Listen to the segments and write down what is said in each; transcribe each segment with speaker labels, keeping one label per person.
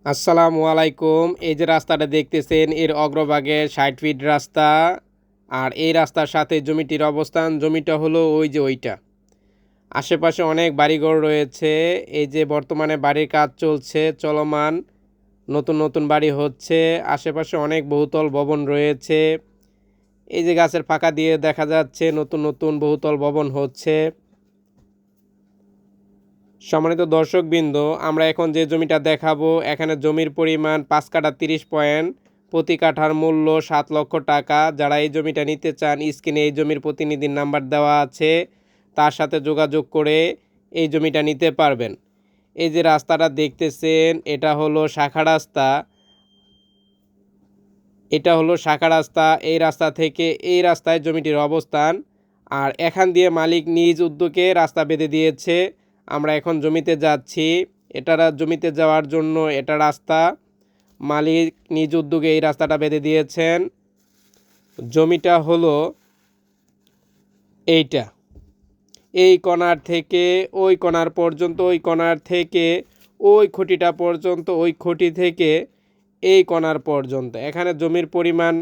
Speaker 1: আসসালামু আলাইকুম। এই যে রাস্তাটা দেখতেছেন এর অগ্রভাগে ৬০ ফিট রাস্তা। আর এই রাস্তার সাথে জমিটির অবস্থান, জমিটা হলো ওই যে ওইটা। আশেপাশে অনেক বাড়িঘর রয়েছে। এই যে বর্তমানে বাড়ির কাজ চলছে, চলমান। নতুন নতুন বাড়ি হচ্ছে। আশেপাশে অনেক বহুতল ভবন রয়েছে। এই যে গাছের ফাঁকা দিয়ে দেখা যাচ্ছে নতুন নতুন বহুতল ভবন হচ্ছে। সম্মানিত দর্শকবৃন্দ, আমরা এখন যে জমিটা দেখাবো, এখানে জমির পরিমাণ ৫ কাঠা ৩০ পয়েন্ট, প্রতি কাঠার মূল্য ৭ লক্ষ টাকা। যারা এই জমিটা নিতে চান, স্ক্রিনে এই জমির প্রতিনিধির নাম্বার দেওয়া আছে, তার সাথে যোগাযোগ করে এই জমিটা নিতে পারবেন। এই যে রাস্তাটা দেখতেছেন, এটা হলো শাখা রাস্তা। এটা হলো শাখা রাস্তা। এই রাস্তা থেকে এই রাস্তায় জমিটির অবস্থান। আর এখান দিয়ে মালিক নিজ উদ্যোগে রাস্তা বেঁধে দিয়েছে। আমরা এখন জমিতে যাচ্ছি। এটা জমিতে যাওয়ার জন্য এটা রাস্তা, মালিক নিজ উদ্যোগে এই রাস্তাটা বেঁধে দিয়েছেন। জমিটা হলো এইটা, এই কণার থেকে ওই কণার পর্যন্ত, ওই কণার থেকে ওই খুঁটিটা পর্যন্ত, ওই খুঁটি থেকে এই কণার পর্যন্ত। এখানে জমির পরিমাণ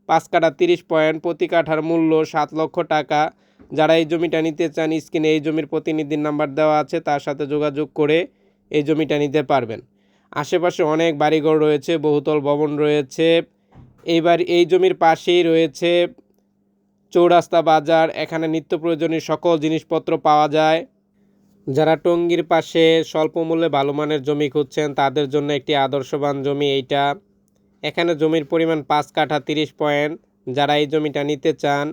Speaker 1: ৫ কাঠা ৩০ পয়েন্ট, প্রতি কাঠার মূল্য ৭ লক্ষ টাকা। যারা এই জমিটা নিতে চান, স্ক্রিনে এই জমির প্রতিনিধির নাম্বার দেওয়া আছে, তার সাথে যোগাযোগ করে এই জমিটা নিতে পারবেন। আশেপাশে অনেক বাড়িঘর রয়েছে, বহুতল ভবন রয়েছে। এই জমির পাশেই রয়েছে চৌরাস্তা বাজার। এখানে নিত্য প্রয়োজনীয় সকল জিনিসপত্র পাওয়া যায়। যারা টঙ্গীর পাশে স্বল্প মূল্যে ভালো মানের জমি খুঁজছেন, তাদের জন্য একটি আদর্শবান জমি এইটা। এখানে জমির পরিমাণ ৫ কাঠা ৩০ পয়েন্ট। যারা এই জমিটা নিতে চান,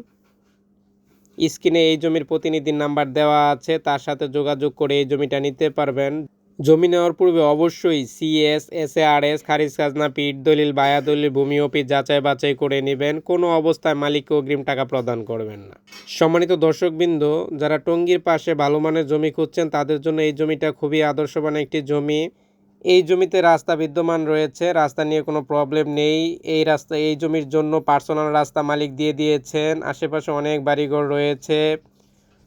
Speaker 1: স্ক্রিনে এই জমির প্রতিনিধির নাম্বার দেওয়া আছে, তার সাথে যোগাযোগ করে এই জমিটা নিতে পারবেন। জমি নেওয়ার পূর্বে অবশ্যই সিএস, এসএআরএস, খারিজ খাজনা, পিট দলিল, বায়া দলিল, ভূমি অফিস যাচাই বাছাই করে নেবেন। কোনো অবস্থায় মালিককে অগ্রিম টাকা প্রদান করবেন না। সম্মানিত দর্শকবৃন্দ, যারা টঙ্গীর পাশে ভালো মানের জমি খুঁজছেন, তাদের জন্য এই জমিটা খুবই আদর্শবান একটি জমি। এই জমিতে রাস্তা বিদ্যমান রয়েছে, রাস্তা নিয়ে কোনো প্রবলেম নেই। এই জমির জন্য পার্সোনাল রাস্তা মালিক দিয়ে দিয়েছেন। আশেপাশে অনেক বাড়িঘর রয়েছে।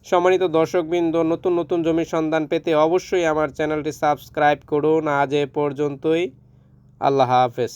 Speaker 1: সম্মানিত দর্শকবৃন্দ, নতুন নতুন জমির সন্ধান পেতে অবশ্যই আমার চ্যানেলটি সাবস্ক্রাইব করুন। আজ এ পর্যন্তই। আল্লাহ হাফেজ।